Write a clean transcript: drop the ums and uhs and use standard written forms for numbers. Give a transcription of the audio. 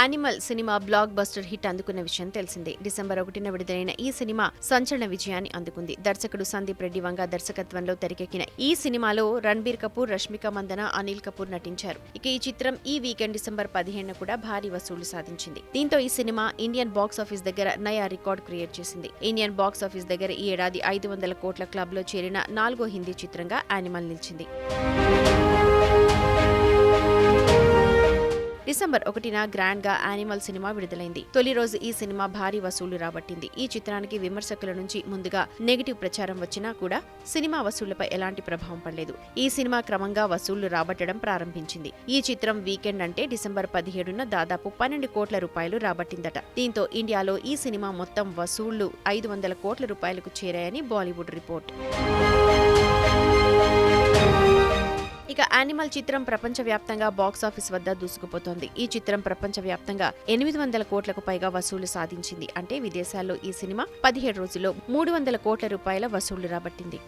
Animal cinema block buster hit అందుకున్న విషయం తెలిసిందే. డిసెంబర్ 1న విడుదలైన ఈ సినిమా సంచలన విజయాన్ని అందుకుంది. దర్శకుడు సందీప్ రెడ్డి వంగ దర్శకత్వంలో తెరకెక్కిన ఈ సినిమాలో రణబీర్ కపూర్, రష్మిక మందన, అనిల్ కపూర్ నటించారు. ఇక ఈ చిత్రం ఈ వీకెండ్ డిసెంబర్ 15న కూడా భారీ వసూళ్లు సాధించింది. దీంతో ఈ సినిమా ఇండియన్ బాక్స్ ఆఫీస్ దగ్గర నయా రికార్డ్ క్రియేట్ చేసింది. ఇండియన్ బాక్స్ ఆఫీస్ దగ్గర ఈ ఏడాది 500 కోట్ల క్లబ్ లో చేరిన 4వ హిందీ చిత్రంగా యానిమల్ నిలిచింది. డిసెంబర్ 1న గ్రాండ్ గా యానిమల్ సినిమా విడుదలైంది. తొలి రోజు ఈ సినిమా భారీ వసూళ్లు రాబట్టింది. ఈ చిత్రానికి విమర్శకుల నుంచి ముందుగా నెగిటివ్ ప్రచారం వచ్చినా కూడా సినిమా వసూళ్లపై ఎలాంటి ప్రభావం పడలేదు. ఈ సినిమా క్రమంగా వసూళ్లు రాబట్టడం ప్రారంభించింది. ఈ చిత్రం వీకెండ్ అంటే డిసెంబర్ 17న దాదాపు 12 కోట్ల రూపాయలు రాబట్టిందట. దీంతో ఇండియాలో ఈ సినిమా మొత్తం వసూళ్లు 500 కోట్ల రూపాయలకు చేరాయని బాలీవుడ్ రిపోర్ట్. ఇక యానిమల్ చిత్రం ప్రపంచవ్యాప్తంగా బాక్సాఫీస్ వద్ద దూసుకుపోతోంది. ఈ చిత్రం ప్రపంచవ్యాప్తంగా 800 కోట్లకు పైగా వసూలు సాధించింది. అంటే విదేశాల్లో ఈ సినిమా 17 రోజుల్లో 300 కోట్ల రూపాయల వసూళ్లు రాబట్టింది.